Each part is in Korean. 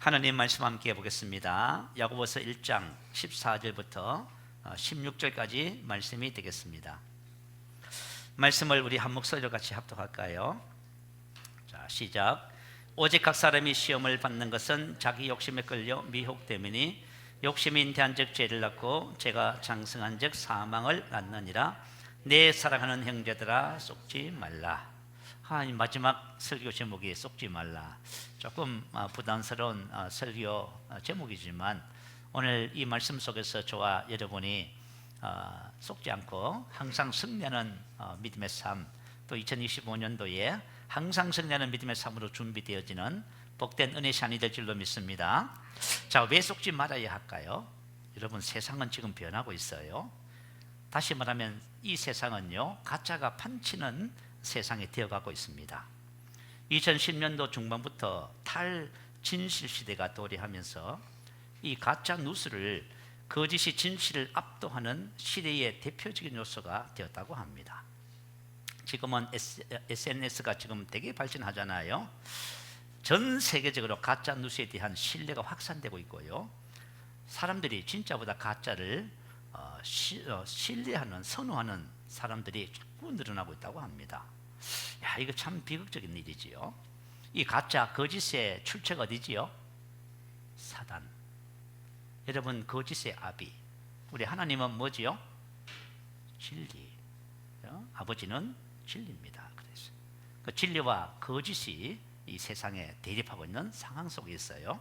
하나님 말씀 함께 보겠습니다. 야고보서 1장 14절부터 16절까지 말씀이 되겠습니다. 말씀을 우리 한 목소리로 같이 합독할까요? 자, 시작. 오직 각 사람이 시험을 받는 것은 자기 욕심에 끌려 미혹되미니 욕심이 잉태한즉 죄를 낳고 죄가 장성한즉 사망을 낳느니라. 내 사랑하는 형제들아 속지 말라. 마지막 설교 제목이 속지 말라. 조금 부담스러운 설교 제목이지만 오늘 이 말씀 속에서 저와 여러분이 속지 않고 항상 승리하는 믿음의 삶, 또 2025년도에 항상 승리하는 믿음의 삶으로 준비되어지는 복된 은혜 시간이 될 줄로 믿습니다. 자, 왜 속지 말아야 할까요? 여러분, 세상은 지금 변하고 있어요. 다시 말하면 이 세상은요, 가짜가 판치는 세상이 되어가고 있습니다. 2010년도 중반부터 탈진실 시대가 도래하면서 이 가짜 뉴스를, 거짓이 진실을 압도하는 시대의 대표적인 요소가 되었다고 합니다. 지금은 SNS가 지금 되게 발전하잖아요. 전 세계적으로 가짜 뉴스에 대한 신뢰가 확산되고 있고요, 사람들이 진짜보다 가짜를 신뢰하는, 선호하는 사람들이 자꾸 늘어나고 있다고 합니다. 야, 이거 참 비극적인 일이지요. 이 가짜, 거짓의 출처가 어디지요? 사단. 여러분, 거짓의 아비, 우리 하나님은 뭐지요? 진리. 아버지는 진리입니다. 그래서 그 진리와 거짓이 이 세상에 대립하고 있는 상황 속에 있어요.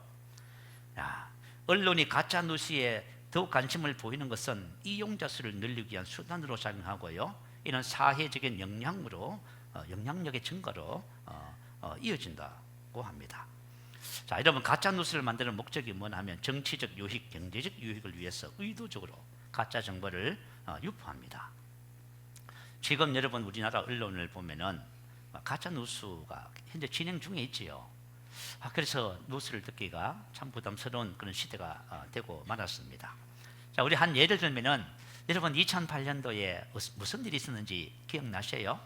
야, 언론이 가짜 뉴스에 더욱 관심을 보이는 것은 이용자 수를 늘리기 위한 수단으로 작용하고요, 이는 사회적인 영향력의 증거로 이어진다고 합니다. 자, 여러분, 가짜 뉴스를 만드는 목적이 뭐냐 하면 정치적 유익, 경제적 유익을 위해서 의도적으로 가짜 정보를 유포합니다. 지금 여러분, 우리나라 언론을 보면은 가짜 뉴스가 현재 진행 중에 있지요. 그래서 뉴스를 듣기가 참 부담스러운 그런 시대가 되고 말았습니다. 자, 우리 한 예를 들면은 여러분, 2008년도에 무슨 일이 있었는지 기억나세요?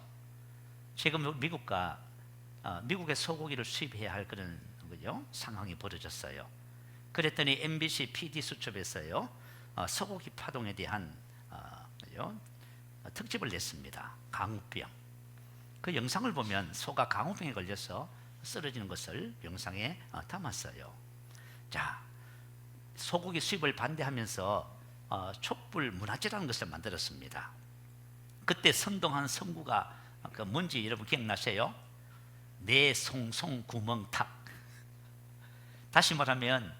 지금 미국의 소고기를 수입해야 할 그런 상황이 벌어졌어요. 그랬더니 MBC PD 수첩에서요, 소고기 파동에 대한 특집을 냈습니다. 강우병. 그 영상을 보면 소가 강우병에 걸려서 쓰러지는 것을 영상에 담았어요. 자, 소고기 수입을 반대하면서 촛불 문화제라는 것을 만들었습니다. 그때 선동한 성구가 뭔지 여러분 기억나세요? 내 송송 구멍탁. 다시 말하면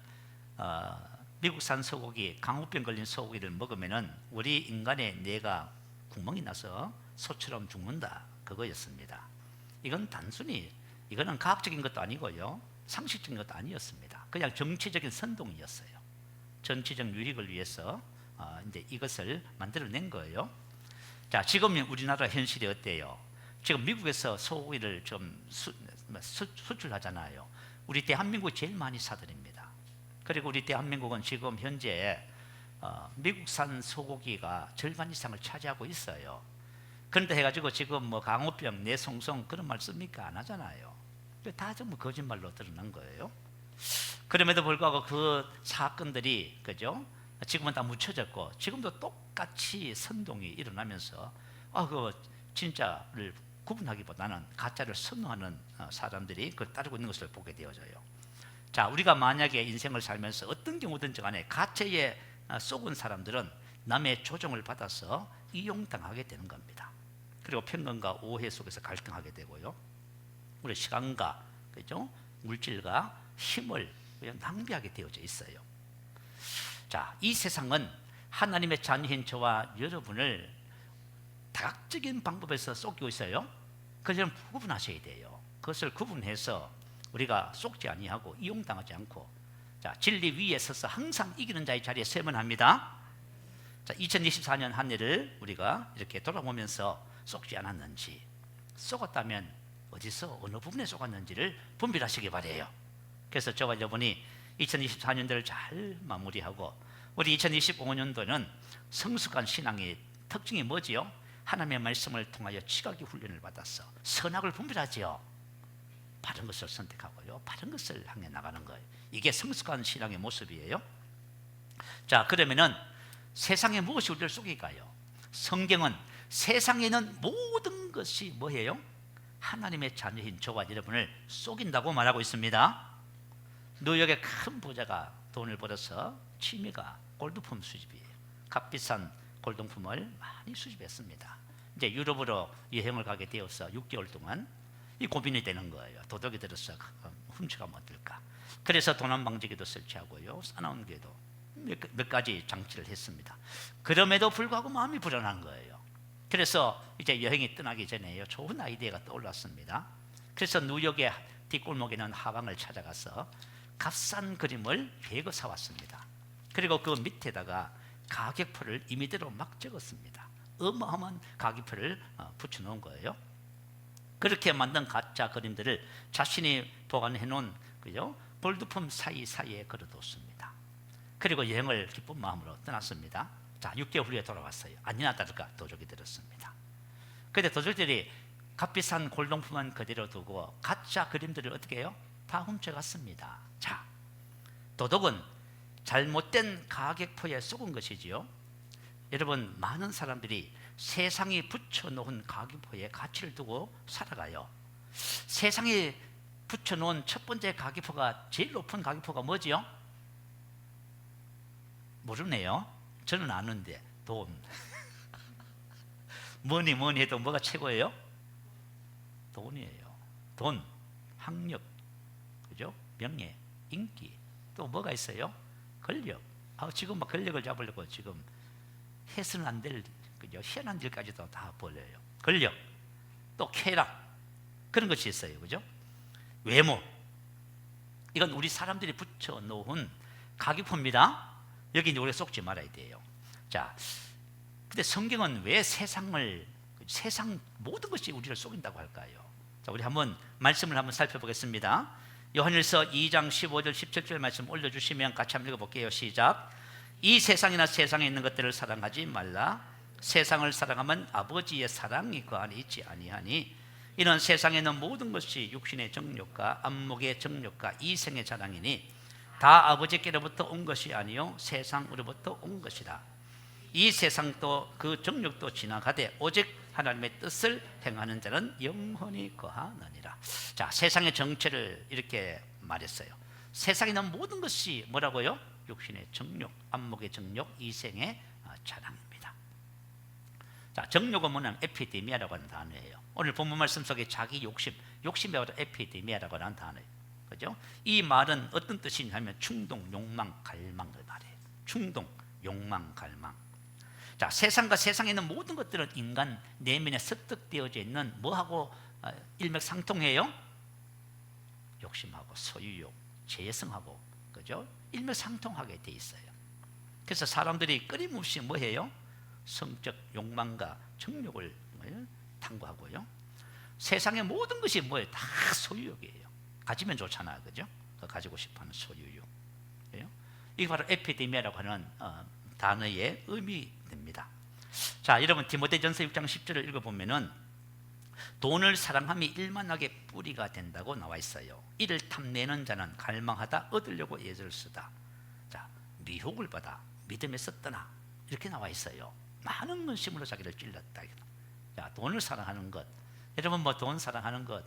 미국산 소고기, 강우병 걸린 소고기를 먹으면은 우리 인간의 뇌가 구멍이 나서 소처럼 죽는다, 그거였습니다. 이거는 과학적인 것도 아니고요, 상식적인 것도 아니었습니다. 그냥 정치적인 선동이었어요. 정치적 유익을 위해서 이제 이것을 만들어낸 거예요. 자, 지금 우리나라 현실이 어때요? 지금 미국에서 소고기를 좀 수출하잖아요. 우리 대한민국이 제일 많이 사들입니다. 그리고 우리 대한민국은 지금 현재 미국산 소고기가 절반 이상을 차지하고 있어요. 그런데 해가지고 지금 뭐 강우병, 뇌송송 그런 말 씁니까? 안 하잖아요. 다 전부 거짓말로 드러난 거예요. 그럼에도 불구하고 그 사건들이, 그죠? 지금은 다 묻혀졌고, 지금도 똑같이 선동이 일어나면서 그 진짜를 구분하기보다는 가짜를 선호하는 사람들이 그걸 따르고 있는 것을 보게 되어져요. 자, 우리가 만약에 인생을 살면서 어떤 경우든지 간에 가짜에 속은 사람들은 남의 조종을 받아서 이용당하게 되는 겁니다. 그리고 편견과 오해 속에서 갈등하게 되고요, 우리 시간과, 그죠? 물질과 힘을 그냥 낭비하게 되어져 있어요. 자, 이 세상은 하나님의 자녀인 저와 여러분을 다각적인 방법에서 속이고 있어요. 그래서 구분하셔야 돼요. 그것을 구분해서 우리가 속지 아니하고 이용당하지 않고, 자, 진리 위에 서서 항상 이기는 자의 자리에 서야만 합니다. 자, 2024년 한 해를 우리가 이렇게 돌아보면서 속지 않았는지, 속았다면 어디서 어느 부분에 속았는지를 분별하시기 바래요. 그래서 저와 여러분이 2024년도를 잘 마무리하고 우리 2025년도는 성숙한 신앙의 특징이 뭐지요? 하나님의 말씀을 통하여 지각의 훈련을 받아서 선악을 분별하지요. 바른 것을 선택하고요, 바른 것을 향해 나가는 거예요. 이게 성숙한 신앙의 모습이에요. 자, 그러면은 세상에 무엇이 우리를 속일까요? 성경은 세상에 있는 모든 것이 뭐예요? 하나님의 자녀인 저와 여러분을 속인다고 말하고 있습니다. 뉴욕의 큰 부자가 돈을 벌어서 취미가 골드품 수집이에요. 값비싼 골동품을 많이 수집했습니다. 이제 유럽으로 여행을 가게 되어서 6개월 동안 이 고민이 되는 거예요. 도둑이 들어서 훔쳐가면 어떨까? 그래서 도난방지기도 설치하고요, 싸나운 게도 몇 가지 장치를 했습니다. 그럼에도 불구하고 마음이 불안한 거예요. 그래서 이제 여행이 떠나기 전에요, 좋은 아이디어가 떠올랐습니다. 그래서 뉴욕의 뒷골목에 있는 하방을 찾아가서 값싼 그림을 100거 사왔습니다. 그리고 그 밑에다가 가격표를 임의대로 막 적었습니다. 어마어마한 가격표를 붙여놓은 거예요. 그렇게 만든 가짜 그림들을 자신이 보관해 놓은 골드품 사이사이에 걸어뒀습니다. 그리고 여행을 기쁜 마음으로 떠났습니다. 자, 6개월 후에 돌아왔어요. 아니나 다를까 도둑이 들었습니다. 그런데 도둑들이 값비싼 골동품만 그대로 두고 가짜 그림들을 어떻게 해요? 다 훔쳐갔습니다. 자, 도둑은 잘못된 가격표에 속은 것이지요. 여러분, 많은 사람들이 세상이 붙여놓은 가격표에 가치를 두고 살아가요. 세상에 붙여놓은 첫 번째 가격표가, 제일 높은 가격표가 뭐지요? 모르네요. 저는 아는데, 돈. 뭐니 해도 뭐가 최고예요? 돈이에요. 돈, 학력, 그죠? 명예, 인기, 또 뭐가 있어요? 권력. 지금 막 권력을 잡으려고 지금 해서는 안 될, 그죠? 희한한 일까지도 다 벌려요. 권력, 또 쾌락, 그런 것이 있어요, 그죠? 외모, 이건 우리 사람들이 붙여놓은 가격표입니다. 여기 이제 우리가 속지 말아야 돼요. 자, 근데 성경은 왜 세상 모든 것이 우리를 속인다고 할까요? 자, 우리 한번 말씀을 한번 살펴보겠습니다. 요한일서 2장 15절 17절 말씀 올려주시면 같이 한번 읽어볼게요. 시작. 이 세상이나 세상에 있는 것들을 사랑하지 말라. 세상을 사랑하면 아버지의 사랑이 그 안에 있지 아니하니 이는 세상에 있는 모든 것이 육신의 정욕과 안목의 정욕과 이생의 자랑이니 다 아버지께로부터 온 것이 아니요 세상으로부터 온 것이다. 이 세상도 그 정욕도 지나가되 오직 하나님의 뜻을 행하는 자는 영원히 거하느니라. 자, 세상의 정체를 이렇게 말했어요. 세상에 있는 모든 것이 뭐라고요? 육신의 정욕, 안목의 정욕, 이생의 자랑입니다. 자, 정욕은 뭐냐면 에피데미아라고 하는 단어예요. 오늘 본문 말씀 속에 자기 욕심이 바로 에피데미아라고 하는 단어예요. 그죠? 이 말은 어떤 뜻이냐면 충동, 욕망, 갈망을 말해요. 충동, 욕망, 갈망. 자, 세상과 세상에 있는 모든 것들은 인간 내면에 습득되어져 있는 뭐하고 일맥상통해요? 욕심하고 소유욕, 재성하고, 그죠? 일맥상통하게 돼 있어요. 그래서 사람들이 끊임없이 뭐해요? 성적 욕망과 정욕을 탐구하고요. 세상의 모든 것이 뭐예요? 다 소유욕이에요. 가지면 좋잖아요, 그죠? 가지고 싶어하는 소유욕. 이게 바로 에피데미아라고 하는 단어의 의미입니다. 자, 여러분 디모데전서 6장 10절을 읽어보면은 돈을 사랑함이 일만하게 뿌리가 된다고 나와 있어요. 이를 탐내는 자는 갈망하다 얻으려고 예절을 쓰다. 자, 미혹을 받아 믿음에서 떠나, 이렇게 나와 있어요. 많은 근심으로 자기를 찔렀다. 자, 돈을 사랑하는 것, 여러분 뭐 돈 사랑하는 것,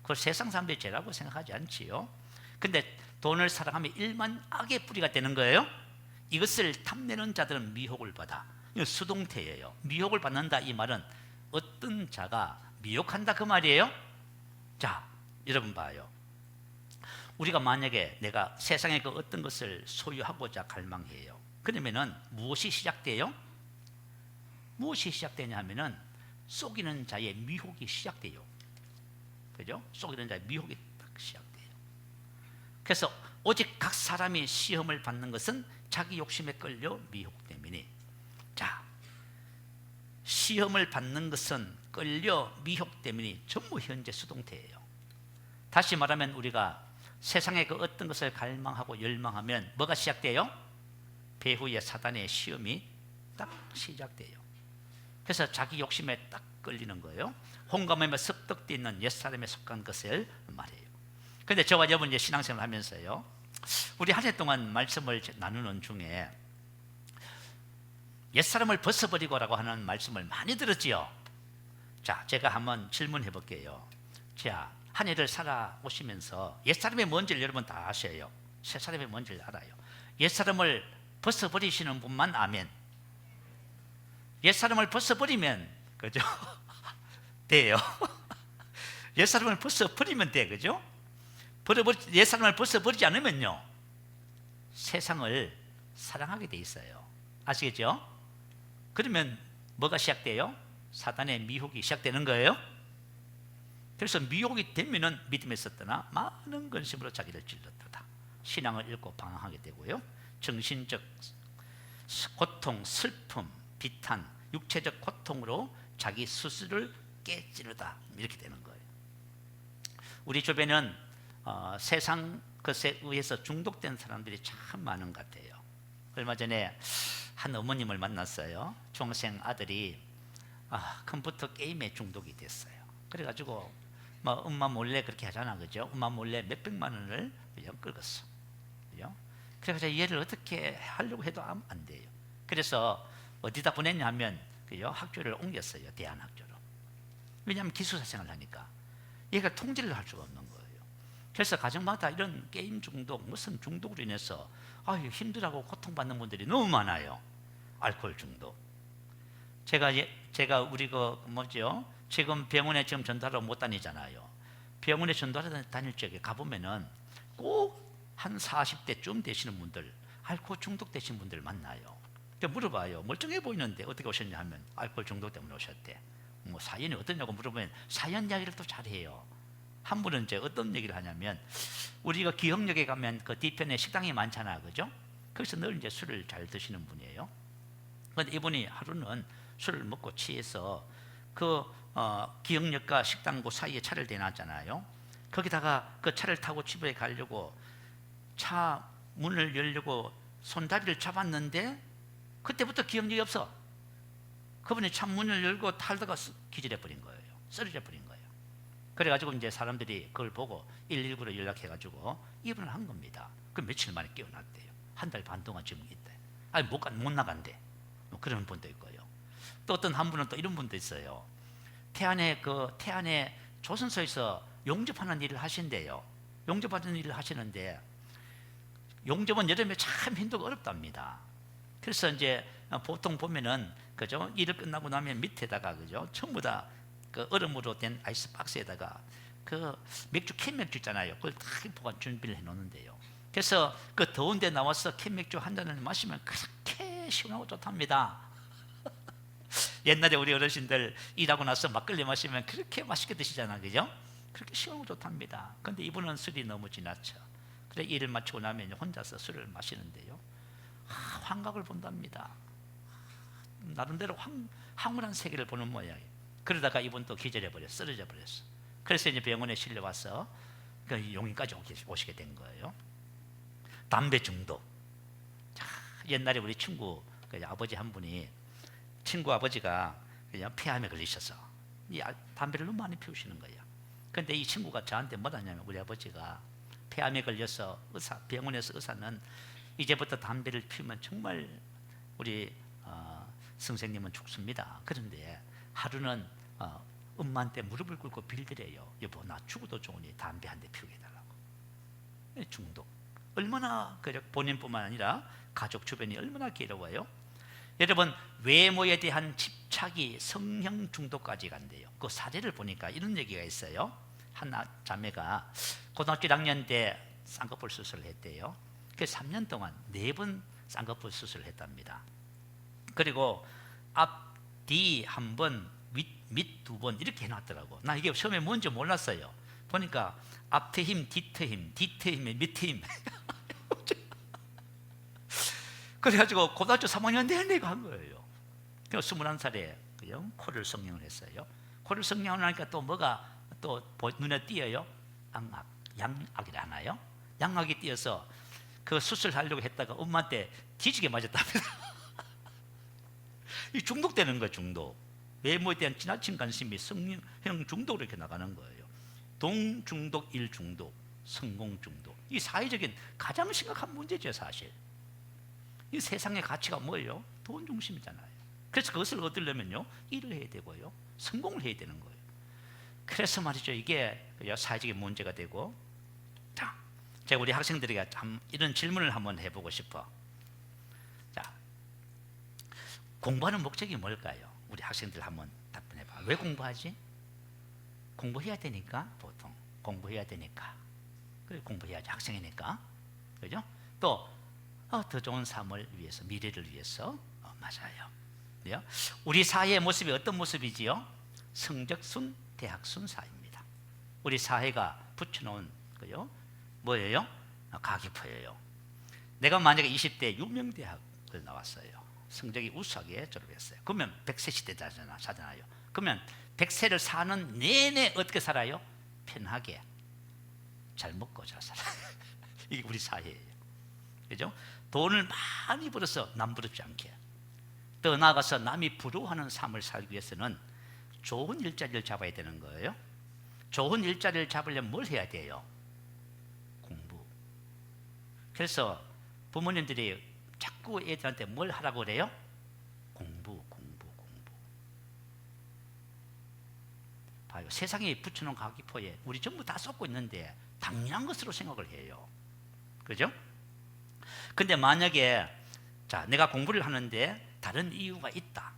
그걸 세상 사람들이 죄라고 생각하지 않지요. 근데 돈을 사랑하면 일만 악의 뿌리가 되는 거예요. 이것을 탐내는 자들은 미혹을 받아. 이거 수동태예요. 미혹을 받는다, 이 말은 어떤 자가 미혹한다, 그 말이에요. 자, 여러분 봐요. 우리가 만약에 내가 세상의 그 어떤 것을 소유하고자 갈망해요. 그러면은 무엇이 시작돼요? 무엇이 시작되냐 하면은 속이는 자의 미혹이 시작돼요. 그죠? 속이는 자의 미혹이 딱 시작돼요. 그래서 오직 각 사람이 시험을 받는 것은 자기 욕심에 끌려 미혹 때문에, 자, 시험을 받는 것은 끌려 미혹 때문에 전부 현재 수동태예요. 다시 말하면 우리가 세상의 그 어떤 것을 갈망하고 열망하면 뭐가 시작돼요? 배후의 사단의 시험이 딱 시작돼요. 그래서 자기 욕심에 딱 끌리는 거예요. 홍감함에 습득되어 있는 옛사람에 속한 것을 말해요. 근데 저와 여러분 이제 신앙생활 하면서요, 우리 한 해 동안 말씀을 나누는 중에 옛사람을 벗어버리고라고 하는 말씀을 많이 들었지요. 자, 제가 한번 질문해 볼게요. 자, 한 해를 살아오시면서 옛사람이 뭔지를 여러분 다 아셔요. 새사람이 뭔지를 알아요. 옛사람을 벗어버리시는 분만 아멘. 옛사람을 벗어버리면 그죠? 돼요. 옛사람을 벗어버리면 돼, 그죠? 옛사람을 벗어버리지 않으면요, 세상을 사랑하게 돼 있어요. 아시겠죠? 그러면 뭐가 시작돼요? 사단의 미혹이 시작되는 거예요. 그래서 미혹이 되면은 믿음에서 떠나 많은 근심으로 자기를 찔렀다. 신앙을 잃고 방황하게 되고요, 정신적 고통, 슬픔, 비탄, 육체적 고통으로 자기 스스로를 깨찌르다, 이렇게 되는 거예요. 우리 주변은 세상 것에 의해서 중독된 사람들이 참 많은 것 같아요. 얼마 전에 한 어머님을 만났어요. 중학생 아들이 컴퓨터 게임에 중독이 됐어요. 그래가지고 뭐 엄마 몰래 그렇게 하잖아, 그죠? 엄마 몰래 몇백만 원을 그냥 긁었어, 그죠? 그래서 얘를 어떻게 하려고 해도 안 돼요. 그래서 어디다 보냈냐면 그죠? 학교를 옮겼어요, 대안학교로. 왜냐하면 기숙사 생활을 하니까 얘가 통제를 할 수가 없는 거예요. 그래서 가정마다 이런 게임 중독, 무슨 중독으로 인해서 힘들하고 고통받는 분들이 너무 많아요. 알코올 중독. 제가 우리 뭐죠? 지금 병원에 지금 전도하러 못 다니잖아요. 병원에 전도하러 다닐 적에 가보면은 꼭 한 40대쯤 되시는 분들, 알코올 중독 되신 분들 만나요. 물어봐요. 멀쩡해 보이는데 어떻게 오셨냐 하면 알코올 중독 때문에 오셨대. 뭐 사연이 어떠냐고 물어보면 사연 이야기를 또 잘해요. 한 분은 이제 어떤 얘기를 하냐면, 우리가 기억역에 가면 그 뒤편에 식당이 많잖아, 그죠? 거기서 늘 이제 술을 잘 드시는 분이에요. 그런데 이분이 하루는 술을 먹고 취해서 기억역과 식당 그 사이에 차를 대놨잖아요. 거기다가 그 차를 타고 집에 가려고 차 문을 열려고 손잡이를 잡았는데 그때부터 기억력이 없어. 그분이 차 문을 열고 탈다가 기절해 버린 거예요. 쓰러져 버린 거예요. 그래가지고 이제 사람들이 그걸 보고 119로 연락해가지고 입원을 한 겁니다. 그 며칠 만에 깨어났대요. 한 달 반 동안 지금 있대. 못 나간대. 뭐 그런 분도 있고요. 또 어떤 한 분은 또 이런 분도 있어요. 태안에 조선소에서 용접하는 일을 하신대요. 용접하는 일을 하시는데 용접은 여름에 참 힘들고 어렵답니다. 그래서 이제 보통 보면은 그죠? 일을 끝나고 나면 밑에다가 그죠? 전부 다 그 얼음으로 된 아이스 박스에다가 그 캔 맥주 있잖아요. 그걸 다 보관 준비를 해 놓는데요. 그래서 그 더운데 나와서 캔 맥주 한 잔을 마시면 그렇게 시원하고 좋답니다. 옛날에 우리 어르신들 일하고 나서 막걸리 마시면 그렇게 맛있게 드시잖아, 그죠? 그렇게 시원하고 좋답니다. 근데 이분은 술이 너무 지나쳐. 그래 일을 마치고 나면 혼자서 술을 마시는데요, 환각을 본답니다. 나름대로 황홀한 세계를 보는 모양이에요. 그러다가 이분 또 기절해 버렸어, 쓰러져 버렸어. 그래서 이제 병원에 실려와서 그 용인까지 오시게 된 거예요. 담배 중독. 자, 옛날에 우리 친구 아버지 한 분이, 친구 아버지가 그냥 폐암에 걸리셔서 담배를 너무 많이 피우시는 거예요. 근데 이 친구가 저한테 뭐라냐면, 우리 아버지가 폐암에 걸려서 병원에서 의사는 이제부터 담배를 피우면 정말 우리 선생님은 죽습니다. 그런데 하루는 엄마한테 무릎을 꿇고 빌드래요. 여보, 나 죽어도 좋으니 담배 한 대 피우게 해달라고. 중독. 얼마나 본인뿐만 아니라 가족 주변이 얼마나 괴로워요. 여러분, 외모에 대한 집착이 성형 중독까지 간대요. 그 사례를 보니까 이런 얘기가 있어요. 한 자매가 고등학교 1학년 때 쌍꺼풀 수술을 했대요. 그 3년 동안 4번 쌍꺼풀 수술을 했답니다. 그리고 앞, 뒤 한 번, 밑 2번 이렇게 해놨더라고. 나 이게 처음에 뭔지 몰랐어요. 보니까 앞트 힘, 뒤트 힘, 뒤트 힘에 밑트 힘. 그래가지고 고등학교 3학년 내내가 한 거예요. 21살에 코를 성형을 했어요. 코를 성형을 하니까 또 뭐가 또 눈에 띄어요? 양악이라 하나요? 양악이 띄어서 그 수술하려고 했다가 엄마한테 뒤지게 맞았답니다. 이 중독되는 거예요, 중독. 외모에 대한 지나친 관심이 성형 중독으로 이렇게 나가는 거예요. 동중독, 일중독. 성공 중독. 이 사회적인 가장 심각한 문제죠. 사실 이 세상의 가치가 뭐예요? 돈 중심이잖아요. 그래서 그것을 얻으려면요, 일을 해야 되고요, 성공을 해야 되는 거예요. 그래서 말이죠, 이게 사회적인 문제가 되고. 자, 제가 우리 학생들에게 이런 질문을 한번 해보고 싶어. 자, 공부하는 목적이 뭘까요? 우리 학생들 한번 답변해봐. 왜 공부하지? 공부해야 되니까. 보통 공부해야 되니까. 그래, 공부해야지, 학생이니까. 그죠? 또 더 좋은 삶을 위해서, 미래를 위해서. 맞아요. 우리 사회의 모습이 어떤 모습이지요? 성적순, 대학순 사회입니다. 우리 사회가 붙여놓은 거요, 뭐예요? 가계포예요. 내가 만약에 20대 유명대학을 나왔어요. 성적이 우수하게 졸업했어요. 그러면 100세 시대잖아요. 그러면 100세를 사는 내내 어떻게 살아요? 편하게 잘 먹고 잘 살아요. 이게 우리 사회예요. 그죠? 돈을 많이 벌어서 남 부럽지 않게, 더 나아가서 남이 부러워하는 삶을 살기 위해서는 좋은 일자리를 잡아야 되는 거예요. 좋은 일자리를 잡으려면 뭘 해야 돼요? 공부. 그래서 부모님들이 자꾸 애들한테 뭘 하라고 그래요? 공부. 봐요. 세상에 붙여놓은 가기포에 우리 전부 다 쏟고 있는데 당연한 것으로 생각을 해요. 그죠? 근데 만약에 자, 내가 공부를 하는데 다른 이유가 있다,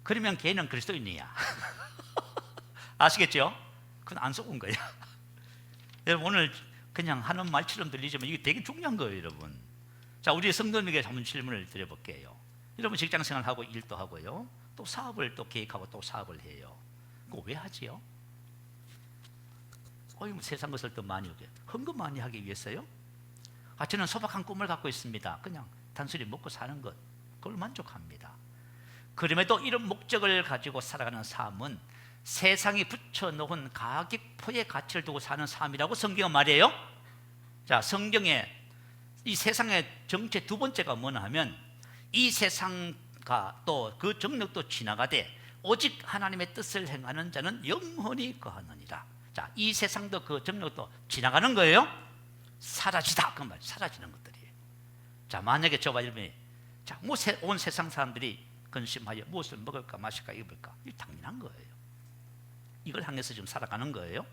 그러면 걔는 그리스도인이야. 아시겠죠? 그건 안 속은 거야. 여러분, 오늘 그냥 하는 말처럼 들리지만 이게 되게 중요한 거예요, 여러분. 자, 우리 성도님에게 한번 질문을 드려볼게요. 여러분, 직장생활하고 일도 하고요, 또 사업을 또 계획하고 또 사업을 해요. 그거 왜 하지요? 세상 것을 더 많이 오게, 헌금 많이 하기 위해서요? 저는 소박한 꿈을 갖고 있습니다. 그냥 단순히 먹고 사는 것, 그걸 만족합니다. 그럼에도 이런 목적을 가지고 살아가는 삶은 세상이 붙여놓은 가격포의 가치를 두고 사는 삶이라고 성경은 말해요. 자, 성경에 이 세상의 정체 두 번째가 뭐냐 하면, 이 세상과 또 그 정력도 지나가되 오직 하나님의 뜻을 행하는 자는 영원히 거하느니라. 자, 이 세상도 그 정력도 지나가는 거예요. 사라지다, 그 말, 사라지는 것들이에요. 자, 만약에 저와 여러분이 자, 온 세상 사람들이 근심하여 무엇을 먹을까 마실까 입을까, 이 당연한 거예요. 이걸 향해서 지금 살아가는 거예요.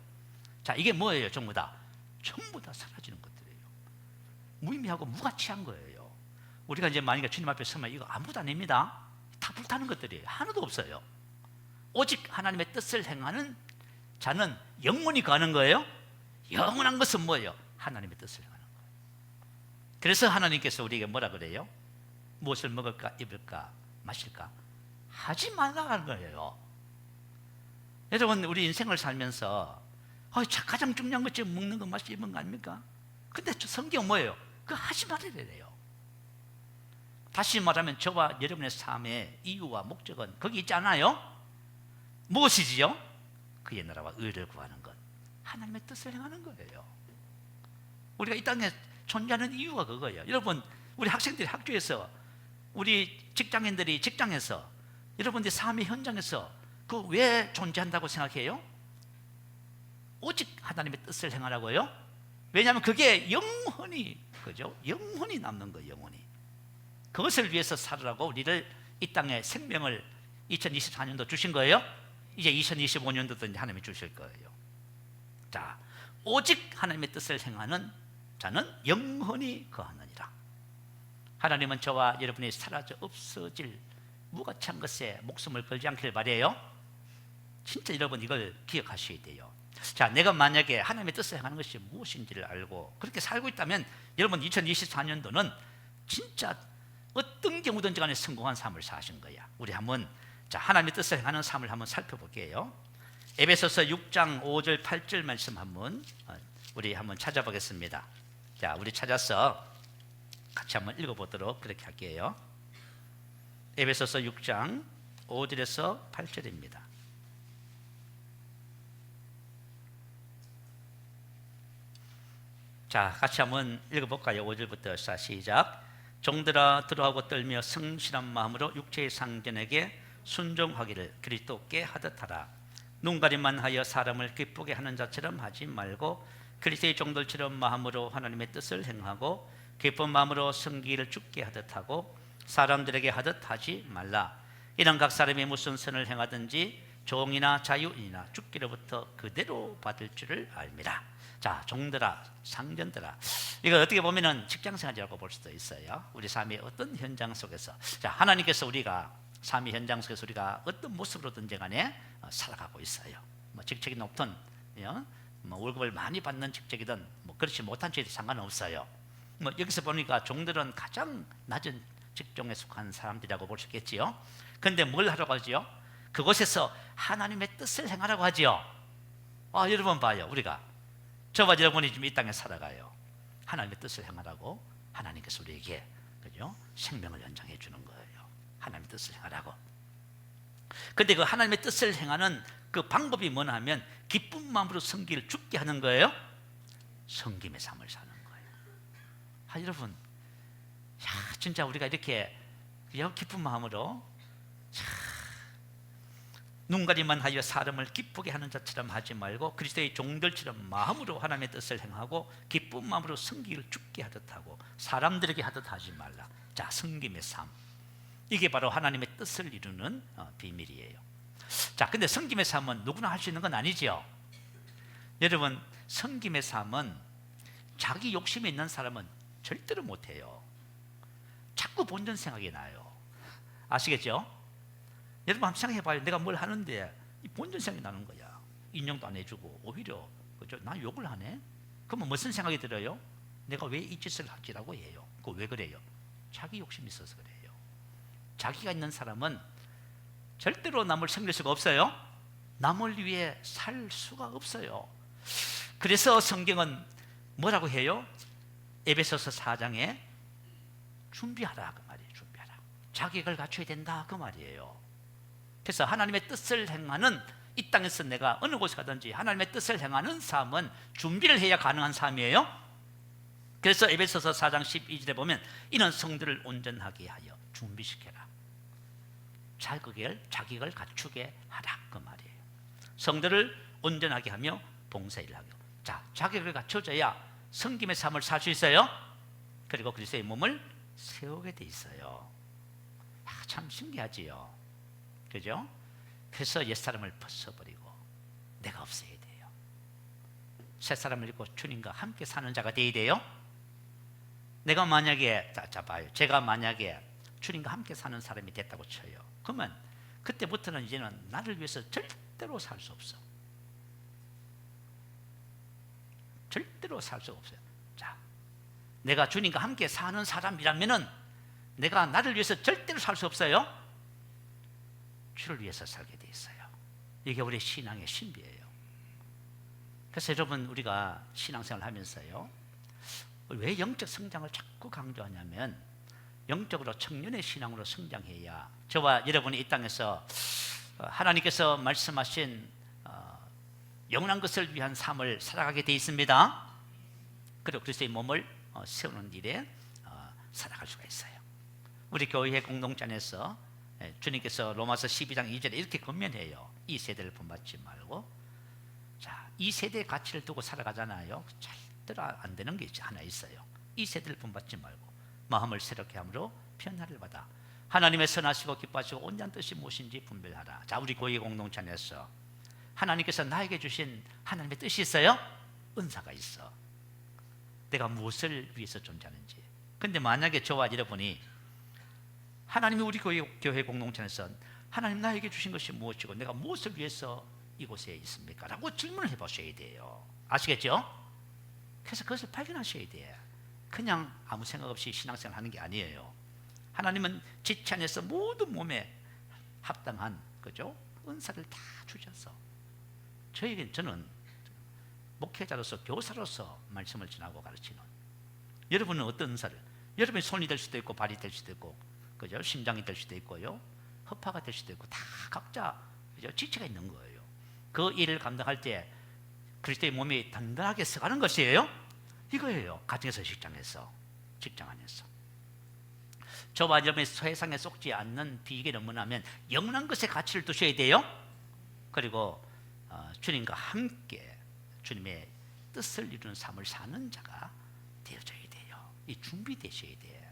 자, 이게 뭐예요? 전부 다 사라지는 것들이에요. 무의미하고 무가치한 거예요. 우리가 이제 만약에 주님 앞에 서면 이거 아무것도 아닙니다. 다 불타는 것들이에요. 하나도 없어요. 오직 하나님의 뜻을 행하는 자는 영원히 가는 거예요. 영원한 것은 뭐예요? 하나님의 뜻을 행하는 거예요. 그래서 하나님께서 우리에게 뭐라 그래요? 무엇을 먹을까 입을까 마실까 하지 말라는 거예요. 여러분, 우리 인생을 살면서 가장 중요한 것이 먹는 거 마시는 입는 거 아닙니까? 근데 성경은 뭐예요? 그거 하지 말아야. 다시 말하면 저와 여러분의 삶의 이유와 목적은 거기 있지 않아요? 무엇이지요? 그의 나라와 의를 구하는 것, 하나님의 뜻을 행하는 거예요. 우리가 이 땅에 존재하는 이유가 그거예요. 여러분, 우리 학생들이 학교에서, 우리 직장인들이 직장에서, 여러분들이 삶의 현장에서 그 왜 존재한다고 생각해요? 오직 하나님의 뜻을 행하라고요. 왜냐하면 그게 영원히, 그죠? 영원히 남는 거예요. 영원히. 그것을 위해서 살으라고 우리를 이 땅에 생명을 2024년도 주신 거예요. 이제 2025년도도 이제 하나님이 주실 거예요. 자, 오직 하나님의 뜻을 행하는 자는 영원히 거하느니라. 하나님은 저와 여러분이 사라져 없어질 무가치한 것에 목숨을 걸지 않기를 바라요. 진짜 여러분, 이걸 기억하셔야 돼요. 자, 내가 만약에 하나님의 뜻을 행하는 것이 무엇인지를 알고 그렇게 살고 있다면 여러분, 2024년도는 진짜 어떤 경우든지 간에 성공한 삶을 사신 거야. 우리 한번 자, 하나님의 뜻을 행하는 삶을 한번 살펴볼게요. 에베소서 6장 5절 8절 말씀 우리 한번 찾아보겠습니다. 자, 우리 찾아서 같이 한번 읽어보도록 그렇게 할게요. 에베소서 6장 5절에서 8절입니다. 자, 같이 한번 읽어볼까요? 5절부터 시작. 종들아, 들어하고 떨며 성실한 마음으로 육체의 상전에게 순종하기를 그리스도께 하듯 하라. 눈가림만 하여 사람을 기쁘게 하는 자처럼 하지 말고 그리스도의 종들처럼 마음으로 하나님의 뜻을 행하고 기쁜 마음으로 성기를 죽게 하듯 하고 사람들에게 하듯 하지 말라. 이는 각 사람이 무슨 선을 행하든지 종이나 자유인이나 죽기로부터 그대로 받을 줄을 알미라. 자, 종들아, 상전들아, 이거 어떻게 보면은 직장생활이라고 볼 수도 있어요. 우리 삶의 어떤 현장 속에서, 자, 하나님께서 우리가 삶의 현장 속에서 우리가 어떤 모습으로든지 간에 살아가고 있어요. 뭐 직책이 높든 뭐 월급을 많이 받는 직책이든 뭐 그렇지 못한 직책이 상관없어요. 뭐 여기서 보니까 종들은 가장 낮은 직종에 속한 사람들이라고 볼 수 있겠지요. 그런데 뭘 하라고 하지요? 그곳에서 하나님의 뜻을 행하라고 하지요. 여러분 봐요. 우리가 저와 여러분이 지금 이 땅에 살아가요. 하나님의 뜻을 행하라고 하나님께서 우리에게, 그죠? 생명을 연장해 주는 거예요. 하나님의 뜻을 행하라고. 근데 그 하나님의 뜻을 행하는 그 방법이 뭐냐 하면 기쁜 마음으로 성기를 죽게 하는 거예요. 성김의 삶을 사는 거예요. 여러분, 진짜 우리가 이렇게 기쁜 마음으로 눈가리만 하여 사람을 기쁘게 하는 자처럼 하지 말고 그리스도의 종들처럼 마음으로 하나님의 뜻을 행하고 기쁜 마음으로 성기를 죽게 하듯 하고 사람들에게 하듯 하지 말라. 자, 성김의 삶, 이게 바로 하나님의 뜻을 이루는 비밀이에요. 자, 근데 성김의 삶은 누구나 할 수 있는 건 아니죠. 여러분, 성김의 삶은 자기 욕심이 있는 사람은 절대로 못해요. 자꾸 본전 생각이 나요. 아시겠죠? 여러분 한번 생각해봐요. 내가 뭘 하는데 이 본전 생각이 나는 거야. 인정도 안 해주고 오히려, 그죠? 난 욕을 하네? 그러면 무슨 생각이 들어요? 내가 왜 이 짓을 하지라고 해요. 그거 왜 그래요? 자기 욕심이 있어서 그래요. 자기가 있는 사람은 절대로 남을 섬길 수가 없어요. 남을 위해 살 수가 없어요. 그래서 성경은 뭐라고 해요? 에베소서 4장에 준비하라, 그 말이에요. 준비하라. 자격을 갖춰야 된다, 그 말이에요. 그래서 하나님의 뜻을 행하는, 이 땅에서 내가 어느 곳에 가든지 하나님의 뜻을 행하는 삶은 준비를 해야 가능한 삶이에요. 그래서 에베소서 4장 12절에 보면 이는 성도를 온전하게 하여 준비시켜라. 자격을 갖추게 하라, 그 말이에요. 성도를 온전하게 하며 봉사일을 하고. 자, 자격을 갖춰져야 성김의 삶을 살 수 있어요. 그리고 그리스도의 몸을 세우게 돼 있어요. 참 신기하지요. 그죠? 그래서 옛사람을 벗어버리고 내가 없어야 돼요. 새사람을 입고 주님과 함께 사는 자가 되어야 돼요. 내가 만약에, 자 봐요. 제가 만약에 주님과 함께 사는 사람이 됐다고 쳐요. 그러면 그때부터는 이제는 나를 위해서 절대로 살 수 없어. 절대로 살 수 없어요. 자, 내가 주님과 함께 사는 사람이라면은 내가 나를 위해서 절대로 살 수 없어요. 주를 위해서 살게 돼 있어요. 이게 우리 신앙의 신비예요. 그래서 여러분, 우리가 신앙생활을 하면서요, 왜 영적 성장을 자꾸 강조하냐면 영적으로 청년의 신앙으로 성장해야 저와 여러분이 이 땅에서 하나님께서 말씀하신 영원한 것을 위한 삶을 살아가게 돼 있습니다. 그리고 그리스도의 몸을 세우는 일에 살아갈 수가 있어요. 우리 교회 공동체 안에서 주님께서 로마서 12장 2절에 이렇게 권면해요. 이 세대를 본받지 말고. 자, 이 세대의 가치를 두고 살아가잖아요. 절대로 안 되는 게 하나 있어요. 이 세대를 본받지 말고 마음을 새롭게 함으로 변화를 받아 하나님의 선하시고 기뻐하시고 온전한 뜻이 무엇인지 분별하라. 자, 우리 교회 공동체 안에서 하나님께서 나에게 주신 하나님의 뜻이 있어요. 은사가 있어. 내가 무엇을 위해서 존재하는지. 근데 만약에 저와 여러분이 하나님이 우리 교회 공동체에서 하나님 나에게 주신 것이 무엇이고 내가 무엇을 위해서 이곳에 있습니까? 라고 질문을 해보셔야 돼요. 아시겠죠? 그래서 그것을 발견하셔야 돼요. 그냥 아무 생각 없이 신앙생활 하는 게 아니에요. 하나님은 지체 안에서 모든 몸에 합당한, 그죠? 은사를 다 주셔서 저는 목회자로서 교사로서 말씀을 전하고 가르치는, 여러분은 어떤 은사를, 여러분이 손이 될 수도 있고 발이 될 수도 있고, 그죠? 심장이 될 수도 있고요, 허파가 될 수도 있고, 다 각자, 그죠? 지체가 있는 거예요. 그 일을 감당할 때 그리스도의 몸이 단단하게 서가는 것이에요. 이거예요. 가정에서, 직장 안에서. 저와 여러분이 세상에 속지 않는 비결은 뭐냐면 영원한 것에 가치를 두셔야 돼요. 그리고 주님과 함께 주님의 뜻을 이루는 삶을 사는 자가 되어져야 돼요. 이 준비되셔야 돼요.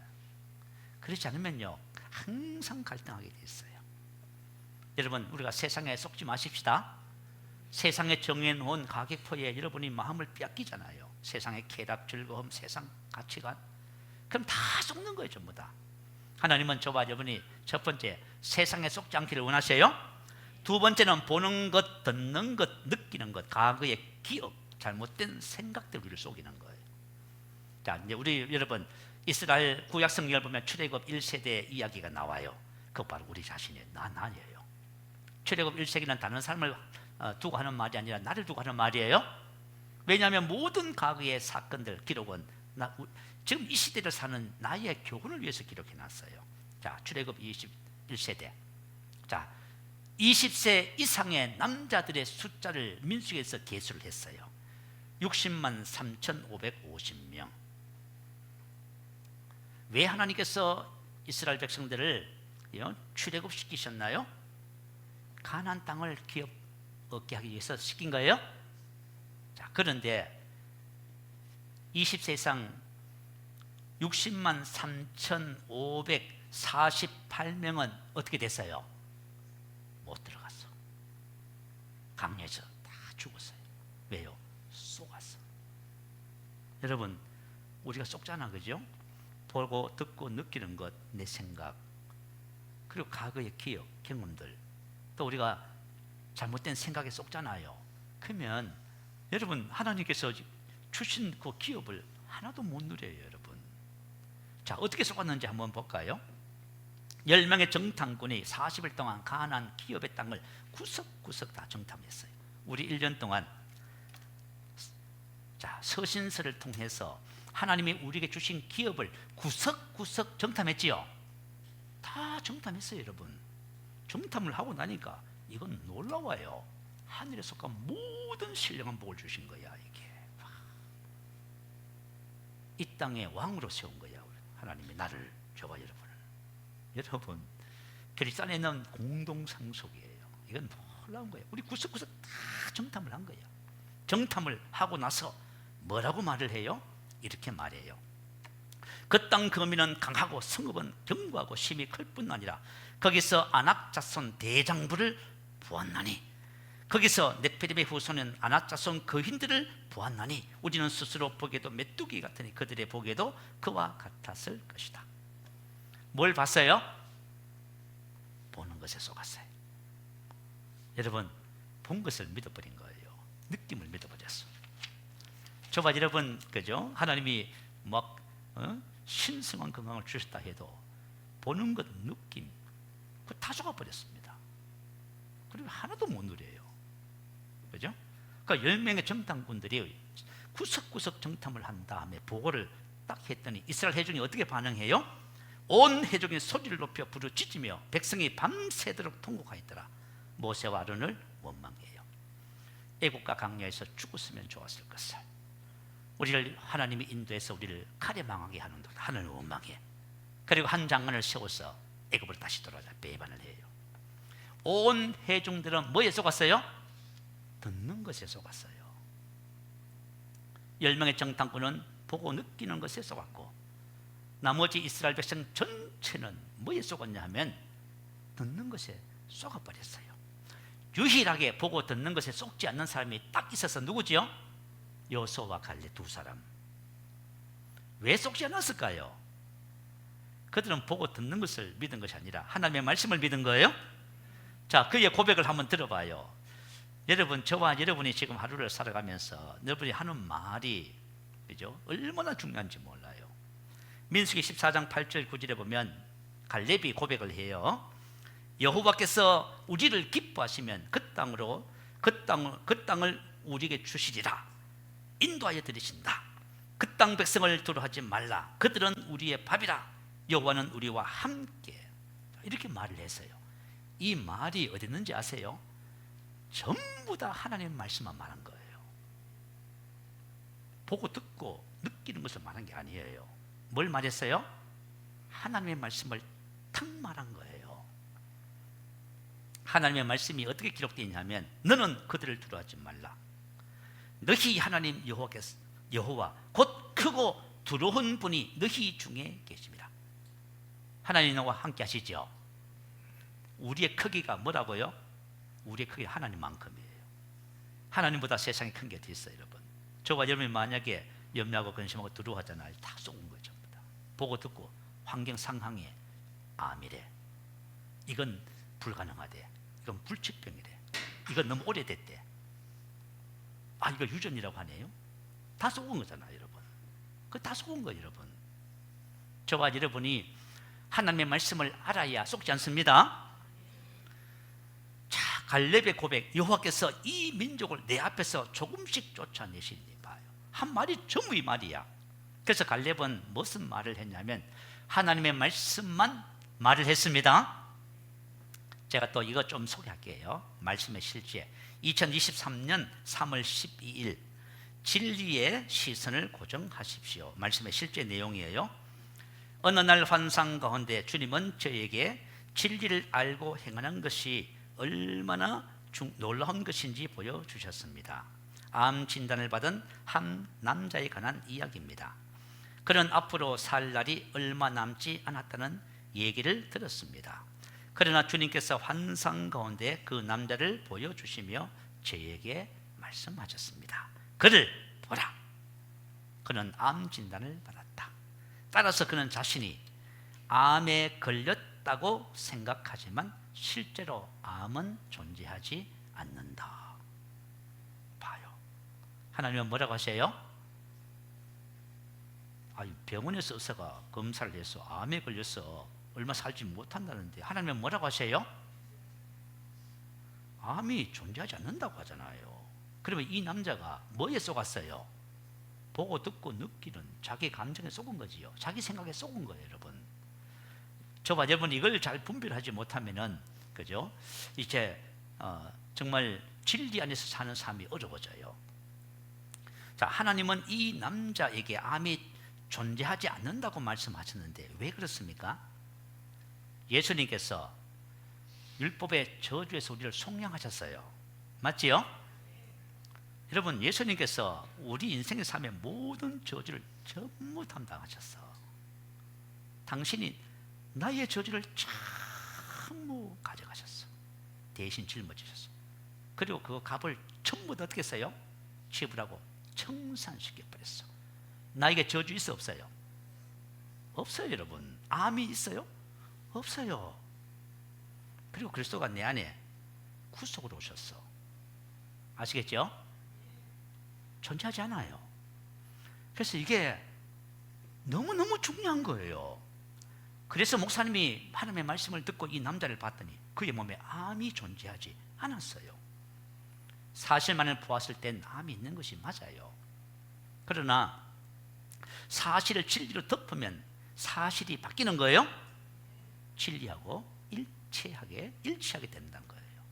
그렇지 않으면요 항상 갈등하게 돼 있어요. 여러분, 우리가 세상에 속지 마십시다. 세상에 정해놓은 가격표에 여러분이 마음을 빼앗기잖아요. 세상의 쾌락, 즐거움, 세상 가치관, 그럼 다 속는 거예요. 전부 다. 하나님은 저와 여러분이 첫 번째 세상에 속지 않기를 원하세요. 두 번째는 보는 것, 듣는 것, 느끼는 것, 과거의 기억, 잘못된 생각들 우리를 속이는 거예요. 자, 이제 우리 여러분 이스라엘 구약 성경을 보면 출애굽 1세대 이야기가 나와요. 그거 바로 우리 자신의 나예요. 출애굽 1세기는 다른 사람을 두고 하는 말이 아니라 나를 두고 하는 말이에요. 왜냐하면 모든 과거의 사건들 기록은 지금 이 시대를 사는 나의 교훈을 위해서 기록해 놨어요. 자, 출애굽 21세대. 자, 20세 이상의 남자들의 숫자를 민수기에서 계수를 했어요. 60만 3,550명. 왜 하나님께서 이스라엘 백성들을 출애굽시키셨나요? 가나안 땅을 얻게 하기 위해서 시킨 거예요. 자, 그런데 20세 이상 60만 3,548명은 어떻게 됐어요? 못 들어갔어. 강에서 다 죽었어요. 왜요? 속았어. 여러분, 우리가 속잖아, 그죠? 보고 듣고 느끼는 것, 내 생각, 그리고 과거의 기억, 경험들, 또 우리가 잘못된 생각에 속잖아요. 그러면 여러분, 하나님께서 주신 그 기업을 하나도 못 누려요, 여러분. 자, 어떻게 속았는지 한번 볼까요? 10명의 정탐꾼이 40일 동안 가나안 기업의 땅을 구석구석 다 정탐했어요. 우리 1년 동안 자, 서신서를 통해서 하나님이 우리에게 주신 기업을 구석구석 정탐했지요. 다 정탐했어요, 여러분. 정탐을 하고 나니까 이건 놀라워요. 하늘에 속한 모든 신령한 복을 주신 거야. 이게 이 땅의 왕으로 세운 거야. 하나님이 나를, 저와 여러분을. 여러분, 그리스도 안에 있는 공동상속이에요. 이건 놀라운 거예요. 우리 구석구석 다 정탐을 한 거예요. 정탐을 하고 나서 뭐라고 말을 해요? 이렇게 말해요. 그 땅 거민은 강하고 성읍은 견고하고 힘이 클 뿐 아니라 거기서 아낙 자손 대장부를 보았나니, 거기서 네피림의 후손은 아낙 자손 거인들을 보았나니 우리는 스스로 보기에도 메뚜기 같으니 그들의 보기에도 그와 같았을 것이다. 뭘 봤어요? 보는 것에 속았어요. 여러분, 본 것을 믿어버린 거예요. 느낌을 믿어버렸어. 저와 여러분, 그죠? 하나님이 막 신성한 건강을 주셨다 해도 보는 것, 느낌, 그거 다 속아버렸습니다. 그리고 하나도 못 누려요. 그죠? 그러니까 10명의 정탐꾼들이 구석구석 정탐을 한 다음에 보고를 딱 했더니 이스라엘 회중이 어떻게 반응해요? 온 회중이 소리를 높여 부르짖으며 백성이 밤새도록 통곡하였더라. 모세와 아론을 원망해요. 애국과 강야에서 죽었으면 좋았을 것을. 우리를 하나님이 인도해서 우리를 칼에 망하게 하는 것, 하나님을 원망해. 그리고 한 장관을 세워서 애굽으로 다시 돌아오자 배반을 해요. 온 회중들은 뭐에 속았어요? 듣는 것에 속았어요. 10명의 정탐꾼은 보고 느끼는 것에 속았고, 나머지 이스라엘 백성 전체는 뭐에 속았냐 하면 듣는 것에 속아버렸어요. 유일하게 보고 듣는 것에 속지 않는 사람이 딱 있어서 누구지요? 여호수아와 갈렙 두 사람. 왜 속지 않았을까요? 그들은 보고 듣는 것을 믿은 것이 아니라 하나님의 말씀을 믿은 거예요. 자, 그의 고백을 한번 들어봐요. 여러분, 저와 여러분이 지금 하루를 살아가면서 여러분이 하는 말이, 그죠? 얼마나 중요한지 몰라요. 민수기 14장 8절 9절에 보면 갈렙이 고백을 해요. 여호와께서 우리를 기뻐하시면 그 땅을 우리에게 주시리라. 인도하여 드리신다. 그 땅 백성을 두려워하지 말라. 그들은 우리의 밥이라. 여호와는 우리와 함께. 이렇게 말을 했어요. 이 말이 어디 있는지 아세요? 전부 다 하나님의 말씀만 말한 거예요. 보고 듣고 느끼는 것을 말한 게 아니에요. 뭘 말했어요? 하나님의 말씀을 탁 말한 거예요. 하나님의 말씀이 어떻게 기록되어 있냐면 너는 그들을 두려워하지 말라. 너희 하나님 여호와 곧 크고 두려운 분이 너희 중에 계십니다. 하나님 너와 함께 하시죠. 우리의 크기가 뭐라고요? 우리의 크기가 하나님만큼이에요. 하나님보다 세상에 큰 게 어디 있어요, 여러분? 저와 여러분이 만약에 염려하고 근심하고 두려워하잖아요. 다 속은 거예요, 전부 다. 보고 듣고 환경 상황에 암이래, 이건 불가능하대, 이건 불치병이래, 이건 너무 오래됐대, 아 이거 유전이라고 하네요. 다 속은 거잖아요, 여러분. 그 다 속은 거예요, 여러분. 저와 여러분이 하나님의 말씀을 알아야 속지 않습니다. 자, 갈렙의 고백, 여호와께서 이 민족을 내 앞에서 조금씩 쫓아내시니 봐요. 한 말이 전부 이 말이야. 그래서 갈렙은 무슨 말을 했냐면 하나님의 말씀만 말을 했습니다. 제가 또 이거 좀 소개할게요. 말씀의 실제 2023년 3월 12일 진리의 시선을 고정하십시오. 말씀의 실제 내용이에요. 어느 날 환상 가운데 주님은 저에게 진리를 알고 행하는 것이 얼마나 놀라운 것인지 보여주셨습니다. 암 진단을 받은 한 남자에 관한 이야기입니다. 그는 앞으로 살 날이 얼마 남지 않았다는 얘기를 들었습니다. 그러나 주님께서 환상 가운데 그 남자를 보여주시며 저에게 말씀하셨습니다. 그를 보라. 그는 암 진단을 받았다. 따라서 그는 자신이 암에 걸렸다고 생각하지만 실제로 암은 존재하지 않는다. 봐요. 하나님은 뭐라고 하세요? 병원에서 의사가 검사를 해서 암에 걸려서 얼마 살지 못한다는데 하나님은 뭐라고 하세요? 암이 존재하지 않는다고 하잖아요. 그러면 이 남자가 뭐에 속았어요? 보고 듣고 느끼는 자기 감정에 속은 거지요. 자기 생각에 속은 거예요, 여러분. 저와 여러분 이걸 잘 분별하지 못하면은, 그죠? 이제 정말 진리 안에서 사는 삶이 어려워져요. 자, 하나님은 이 남자에게 암이 존재하지 않는다고 말씀하셨는데 왜 그렇습니까? 예수님께서 율법의 저주에서 우리를 속량하셨어요. 맞지요? 여러분, 예수님께서 우리 인생의 삶의 모든 저주를 전부 담당하셨어. 당신이 나의 저주를 전부 가져가셨어. 대신 짊어지셨어. 그리고 그 값을 전부 다 어떻게 했어요? 지불하고 청산시켜버렸어. 나에게 저주 있어 없어요? 없어요, 여러분. 암이 있어요? 없어요. 그리고 그리스도가 내 안에 구속으로 오셨어. 아시겠죠? 존재하지 않아요. 그래서 이게 너무너무 중요한 거예요. 그래서 목사님이 하나님의 말씀을 듣고 이 남자를 봤더니 그의 몸에 암이 존재하지 않았어요. 사실만을 보았을 땐 암이 있는 것이 맞아요. 그러나 사실을 진리로 덮으면 사실이 바뀌는 거예요. 진리하고 일치하게 된다는 거예요.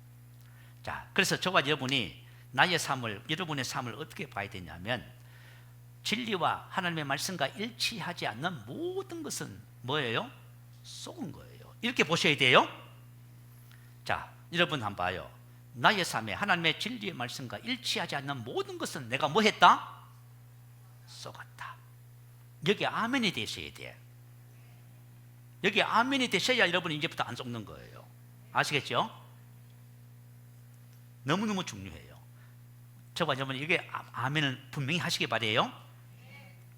자, 그래서 저와 여러분이 나의 삶을, 여러분의 삶을 어떻게 봐야 되냐면 진리와 하나님의 말씀과 일치하지 않는 모든 것은 뭐예요? 속은 거예요. 이렇게 보셔야 돼요. 자, 여러분 한번 봐요. 나의 삶에 하나님의 진리의 말씀과 일치하지 않는 모든 것은 내가 뭐 했다? 속았다. 여기 아멘이 되셔야 돼. 여기 아멘이 되셔야 여러분이 이제부터 안 속는 거예요. 아시겠죠? 너무너무 중요해요. 저와 여러분 이게 아멘을 분명히 하시기 바래요.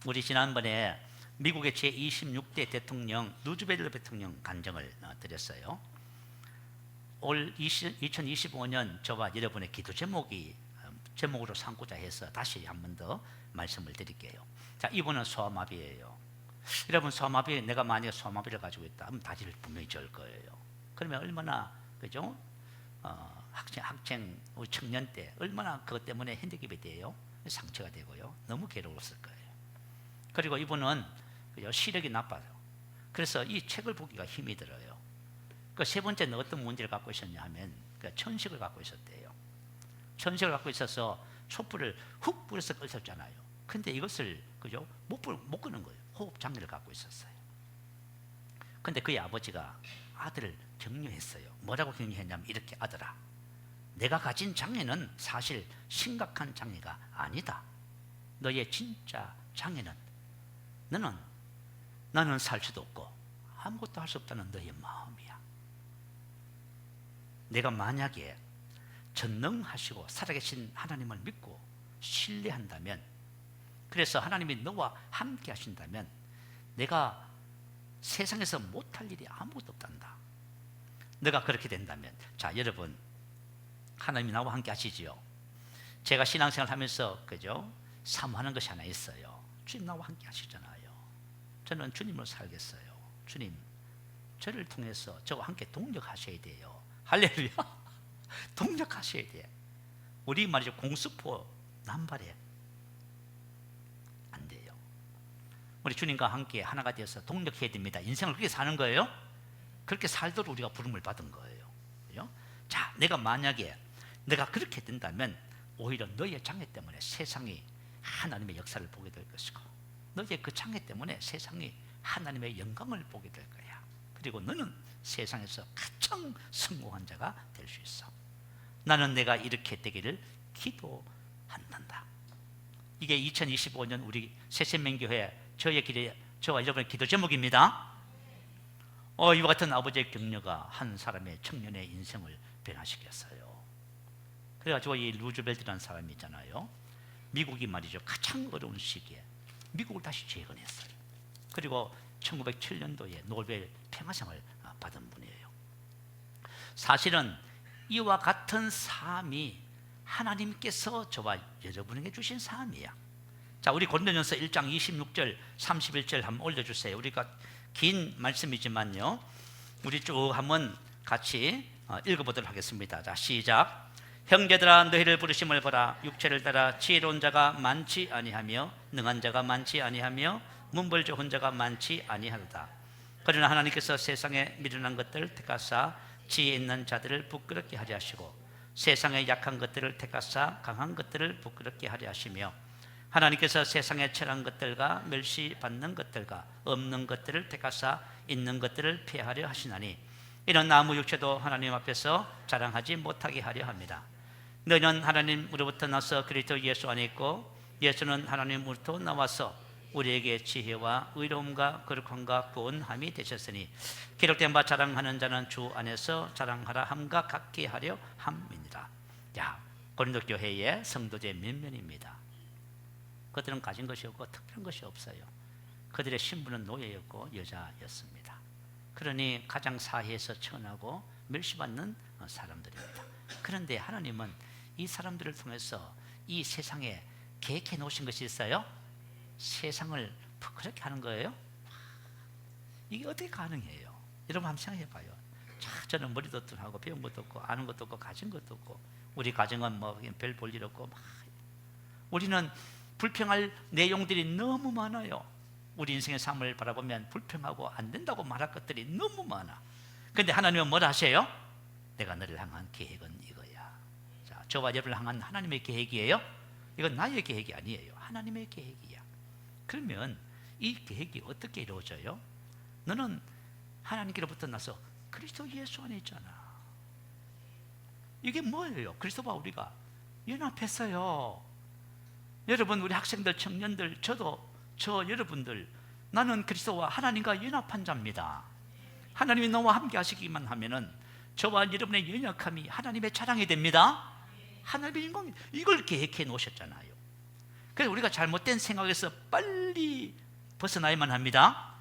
우리 지난번에 미국의 제26대 대통령 루즈벨트 대통령 간증을 드렸어요. 올 2025년 저와 여러분의 기도 제목으로 삼고자 해서 다시 한 번 더 말씀을 드릴게요. 자, 이분은 소아마비예요. 여러분, 소아마비, 내가 만약에 소아마비를 가지고 있다 하면 다리를 분명히 절 거예요. 그러면 얼마나, 그죠? 학생, 우리 청년 때 얼마나 그것 때문에 핸디캡이 돼요? 상처가 되고요. 너무 괴로웠을 거예요. 그리고 이분은 시력이 나빠요. 그래서 이 책을 보기가 힘이 들어요. 그 세 번째는 어떤 문제를 갖고 있었냐 하면 천식을 갖고 있었대요. 천식을 갖고 있어서 촛불을 훅 불어서 껐었잖아요. 근데 이것을, 그죠? 못 끄는 거예요. 호흡 장애를 갖고 있었어요. 근데 그의 아버지가 아들을 격려했어요. 뭐라고 격려했냐면 이렇게, 아들아, 내가 가진 장애는 사실 심각한 장애가 아니다. 너의 진짜 장애는 나는 살 수도 없고 아무것도 할 수 없다는 너의 마음이야. 내가 만약에 전능하시고 살아계신 하나님을 믿고 신뢰한다면, 그래서 하나님이 너와 함께 하신다면 내가 세상에서 못할 일이 아무것도 없단다. 너가 그렇게 된다면, 자 여러분, 하나님이 나와 함께 하시지요. 제가 신앙생활 하면서 그죠? 사모하는 것이 하나 있어요. 주님 나와 함께 하시잖아요. 저는 주님으로 살겠어요. 주님, 저를 통해서 저와 함께 동력하셔야 돼요. 할렐루야. 동력하셔야 돼. 우리 말이죠, 공수포 남발에 안 돼요. 우리 주님과 함께 하나가 되어서 동력해야 됩니다. 인생을 그렇게 사는 거예요. 그렇게 살도록 우리가 부름을 받은 거예요. 그죠? 자, 내가 만약에 내가 그렇게 된다면 오히려 너의 장애 때문에 세상이 하나님의 역사를 보게 될 것이고, 너의 그 장애 때문에 세상이 하나님의 영광을 보게 될 거야. 그리고 너는 세상에서 가장 성공한 자가 될 수 있어. 나는 내가 이렇게 되기를 기도한단다. 이게 2025년 우리 새신명교회 저와 여러분의 기도 제목입니다. 이와 같은 아버지의 격려가 한 사람의 청년의 인생을 변화시켰어요. 그래가지고 이 루즈벨트라는 사람이 있잖아요. 미국이 말이죠, 가장 어려운 시기에 미국을 다시 재건했어요. 그리고 1907년도에 노벨 평화상을 받은 분이에요. 사실은 이와 같은 삶이 하나님께서 저와 여러분에게 주신 삶이야. 자, 우리 고린도전서 1장 26절 31절 한번 올려주세요. 우리가 긴 말씀이지만요, 우리 쭉 한번 같이 읽어보도록 하겠습니다. 자, 시작. 형제들아, 너희를 부르심을 보라. 육체를 따라 지혜로운 자가 많지 아니하며 능한 자가 많지 아니하며 문벌 좋은 자가 많지 아니하도다. 그러나 하나님께서 세상에 미련한 것들을 택하사 지혜 있는 자들을 부끄럽게 하려 하시고, 세상의 약한 것들을 택하사 강한 것들을 부끄럽게 하려 하시며, 하나님께서 세상의 철한 것들과 멸시받는 것들과 없는 것들을 택하사 있는 것들을 폐하려 하시나니, 이런 아무 육체도 하나님 앞에서 자랑하지 못하게 하려 합니다. 너희는 하나님으로부터 나서 그리스도 예수 안에 있고, 예수는 하나님으로부터 나와서 우리에게 지혜와 의로움과 거룩함과 구원함이 되셨으니, 기록된 바 자랑하는 자는 주 안에서 자랑하라 함과 같게 하려 함이니라. 야, 고린도 교회의 성도제 면면입니다. 그들은 가진 것이 없고 특별한 것이 없어요. 그들의 신분은 노예였고 여자였습니다. 그러니 가장 사회에서 천하고 멸시받는 사람들입니다. 그런데 하나님은 이 사람들을 통해서 이 세상에 계획해 놓으신 것이 있어요. 세상을 그렇게 하는 거예요. 이게 어떻게 가능해요? 여러분 한번 생각해 봐요. 저는 머리도 없고 배운 것도 없고 아는 것도 없고 가진 것도 없고, 우리 가정은 뭐 별 볼 일 없고, 우리는 불평할 내용들이 너무 많아요. 우리 인생의 삶을 바라보면 불평하고 안 된다고 말할 것들이 너무 많아. 그런데 하나님은 뭘 하세요? 내가 너를 향한 계획은 이거야. 자, 저와 여러분을 향한 하나님의 계획이에요. 이건 나의 계획이 아니에요. 하나님의 계획이야. 그러면 이 계획이 어떻게 이루어져요? 너는 하나님께로부터 나서 그리스도 예수 안에 있잖아. 이게 뭐예요? 그리스도와 우리가 연합했어요. 여러분, 우리 학생들, 청년들, 여러분들, 나는 그리스도와 하나님과 연합한 자입니다. 하나님이 너와 함께 하시기만 하면은 저와 여러분의 연약함이 하나님의 자랑이 됩니다. 하나님의 영광이, 이걸 계획해 놓으셨잖아요. 그래서 우리가 잘못된 생각에서 빨리 벗어나야만 합니다.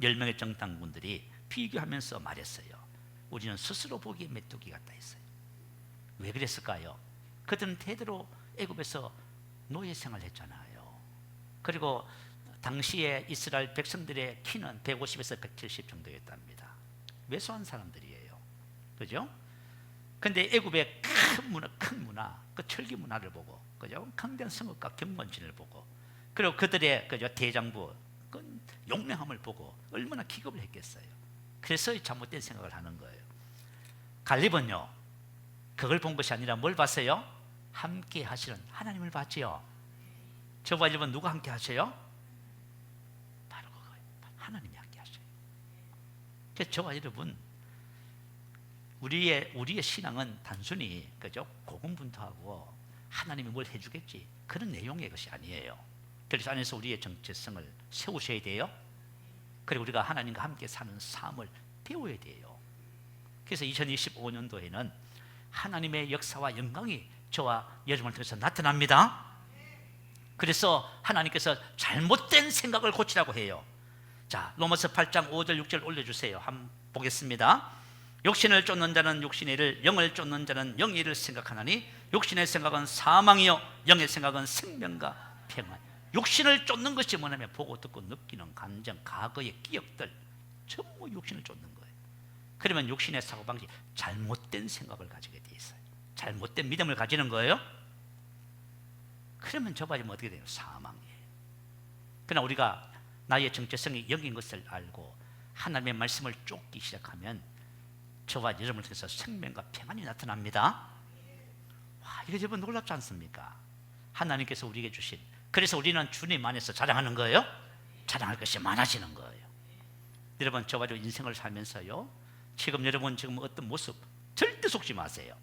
10명의 정탐꾼들이 비교하면서 말했어요. 우리는 스스로 보기에 메뚜기 같다 했어요. 왜 그랬을까요? 그들은 대대로 애굽에서 노예 생활을 했잖아요. 그리고 당시에 이스라엘 백성들의 키는 150에서 170 정도였답니다. 왜소한 사람들이에요. 그죠? 근데 애굽의 큰 문화, 그 철기 문화를 보고, 그죠? 강대한 성읍과 경건진을 보고, 그리고 그들의 대장부, 그 용맹함을 보고 얼마나 기겁을 했겠어요. 그래서 잘못된 생각을 하는 거예요. 갈렙은요, 그걸 본 것이 아니라 뭘 봤어요? 함께 하시는 하나님을 봤지요. 저와 여러분 누가 함께 하세요? 바로 그거예요. 하나님이 함께 하세요. 그래서 저와 여러분, 우리의 신앙은 단순히 그죠? 고군분투하고 하나님이 뭘 해주겠지 그런 내용의 것이 아니에요. 그래서 안에서 우리의 정체성을 세우셔야 돼요. 그리고 우리가 하나님과 함께 사는 삶을 배워야 돼요. 그래서 2025년도에는 하나님의 역사와 영광이 저와 여러분을 통해서 나타납니다. 그래서 하나님께서 잘못된 생각을 고치라고 해요. 자, 로마서 8장 5절 6절 올려주세요. 한번 보겠습니다. 육신을 쫓는 자는 육신의 일을, 영을 쫓는 자는 영의 일을 생각하나니 육신의 생각은 사망이요 영의 생각은 생명과 평안. 육신을 쫓는 것이 뭐냐면 보고 듣고 느끼는 감정, 과거의 기억들 전부 육신을 쫓는 거예요. 그러면 육신의 사고방식, 잘못된 생각을 가지게 돼 있어요. 잘못된 믿음을 가지는 거예요. 그러면 저 빠지면 어떻게 돼요? 사망이에요. 그러나 우리가 나의 정체성이 영인 것을 알고 하나님의 말씀을 쫓기 시작하면 저와 여러분을 통해서 생명과 평안이 나타납니다. 와, 이거 여러분 놀랍지 않습니까? 하나님께서 우리에게 주신, 그래서 우리는 주님 안에서 자랑하는 거예요. 자랑할 것이 많아지는 거예요. 여러분, 저와 저 인생을 살면서요, 지금 여러분 지금 어떤 모습 절대 속지 마세요.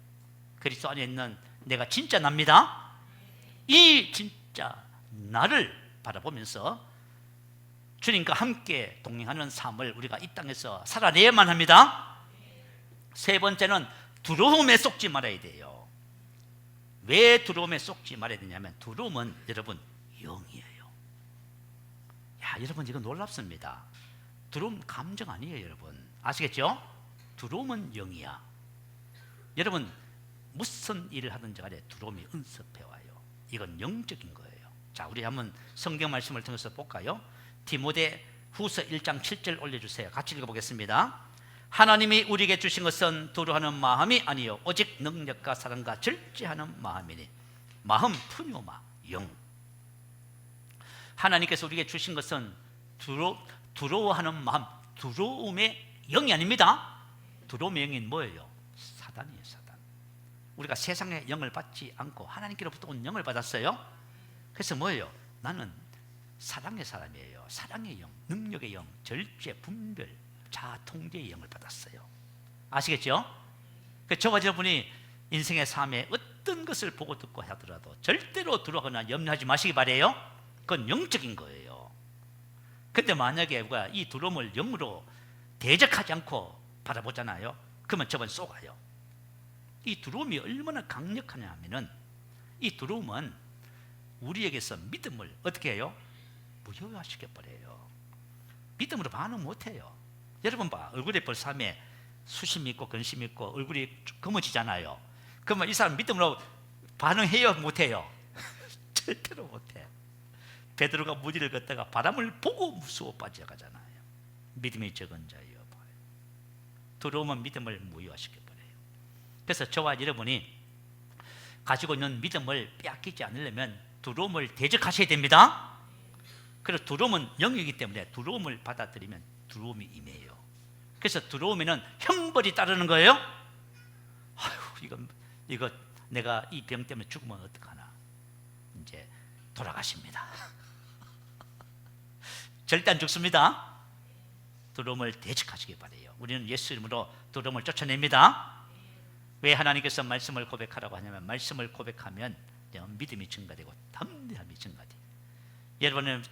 그리스도 안에 있는 내가 진짜 납니다. 이 진짜 나를 바라보면서 주님과 함께 동행하는 삶을 우리가 이 땅에서 살아내야만 합니다. 세 번째는 두려움에 속지 말아야 돼요. 왜 두려움에 속지 말아야 되냐면 두려움은 여러분 영이에요. 야, 여러분 이거 놀랍습니다. 두려움 감정 아니에요, 여러분. 아시겠죠? 두려움은 영이야. 여러분 무슨 일을 하든지 간에 두려움이 은습해 와요. 이건 영적인 거예요. 자, 우리 한번 성경 말씀을 통해서 볼까요? 디모데 후서 1장 7절 올려주세요. 같이 읽어보겠습니다. 하나님이 우리에게 주신 것은 두려워하는 마음이 아니요 오직 능력과 사랑과 절제하는 마음이니. 마음, 푸뇨마, 영. 하나님께서 우리에게 주신 것은 두려워하는 마음, 두려움의 영이 아닙니다. 두려움의 영이 뭐예요? 사단이에요, 사단. 우리가 세상의 영을 받지 않고 하나님께로부터 온 영을 받았어요. 그래서 뭐예요? 나는 사랑의 사람이에요. 사랑의 영, 능력의 영, 절제, 분별, 자아 통제의 영을 받았어요. 아시겠죠? 저와 여러분이 인생의 삶에 어떤 것을 보고 듣고 하더라도 절대로 두려워하거나 염려하지 마시기 바래요. 그건 영적인 거예요. 근데 만약에 우리가 이 두려움을 영으로 대적하지 않고 바라보잖아요. 그러면 저번 쏘가요. 이 두려움이 얼마나 강력하냐 하면은 이 두려움은 우리에게서 믿음을 어떻게 해요? 무효화시켜버려요. 믿음으로 반응 못해요. 여러분 봐, 얼굴에 벌삼에 수심이 있고 근심이 있고 얼굴이 검어지잖아요. 그러면 이 사람 믿음으로 반응해요? 못해요? 절대로 못해. 베드로가 무리를 걷다가 바람을 보고 무서워 빠져가잖아요. 믿음이 적은 자여 봐요. 두려움은 믿음을 무효화시켜버려요. 그래서 저와 여러분이 가지고 있는 믿음을 빼앗기지 않으려면 두려움을 대적하셔야 됩니다. 그래서 두려움은 영이기 때문에 두려움을 받아들이면 두려움이 임해요. 그래서 두려움에는 형벌이 따르는 거예요. 아유, 이거 내가 이 병 때문에 죽으면 어떡하나. 이제 돌아가십니다. 절대 안 죽습니다. 두려움을 대적하시기 바래요. 우리는 예수 이름으로 두려움을 쫓아냅니다. 왜 하나님께서 말씀을 고백하라고 하냐면 말씀을 고백하면 믿음이 증가되고 담대함이 증가돼요.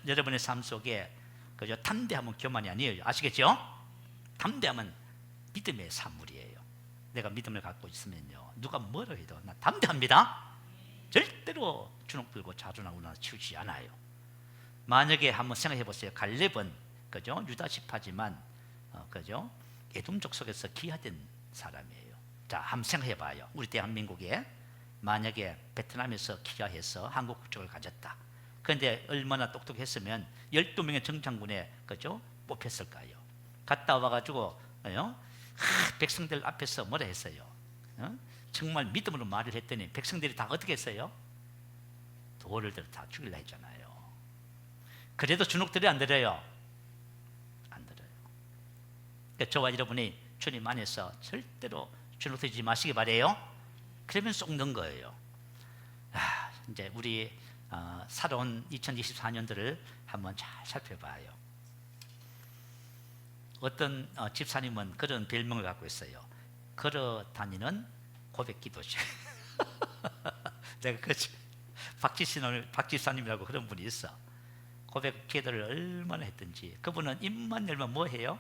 여러분의 삶 속에 그저 담대함은 교만이 아니에요. 아시겠죠? 담대함은 믿음의 산물이에요. 내가 믿음을 갖고 있으면요, 누가 뭐라 해도 나 담대합니다. 절대로 주눅 들고 자존하거나 치우지 않아요. 만약에 한번 생각해 보세요. 갈렙은 그죠? 유다십하지만 그죠? 에돔족 속에서 귀화된 사람이에요. 자, 한번 생각해 봐요. 우리 대한민국에 만약에 베트남에서 귀화해서 한국 국적을 가졌다. 그런데 얼마나 똑똑했으면 12명의 정장군에 그죠? 뽑혔을까요? 갔다 와가지고 백성들 앞에서 뭐라 했어요? 정말 믿음으로 말을 했더니 백성들이 다 어떻게 했어요? 돌을 들어 다 죽이려 했잖아요. 그래도 주눅 들어요, 안 들어요? 안 들어요. 그러니까 저와 여러분이 주님 안에서 절대로 주눅 들지 마시기 바래요. 그러면 쏙는 거예요. 이제 우리 살아온 2024년도를 한번 잘 살펴봐요. 어떤 집사님은 그런 별명을 갖고 있어요. 걸어 다니는 고백 기도죠. 내가 박지사님이라고 그런 분이 있어. 고백 기도를 얼마나 했든지 그분은 입만 열면 뭐 해요?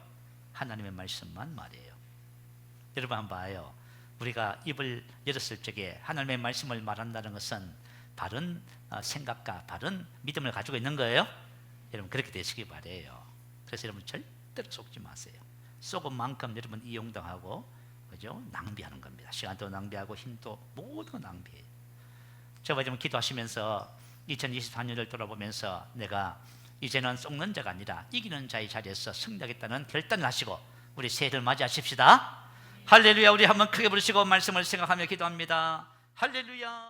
하나님의 말씀만 말해요. 여러분 한번 봐요. 우리가 입을 열었을 적에 하나님의 말씀을 말한다는 것은 바른 생각과 바른 믿음을 가지고 있는 거예요. 여러분 그렇게 되시기 바래요. 그래서 여러분 절대로 속지 마세요. 속은 만큼 여러분 이용당하고 그죠? 낭비하는 겁니다. 시간도 낭비하고 힘도 모든 거 낭비해요. 제가 좀 기도하시면서 2024년을 돌아보면서 내가 이제는 속는 자가 아니라 이기는 자의 자리에서 승리하겠다는 결단을 하시고 우리 새해를 맞이하십시다. 할렐루야. 우리 한번 크게 부르시고 말씀을 생각하며 기도합니다. 할렐루야.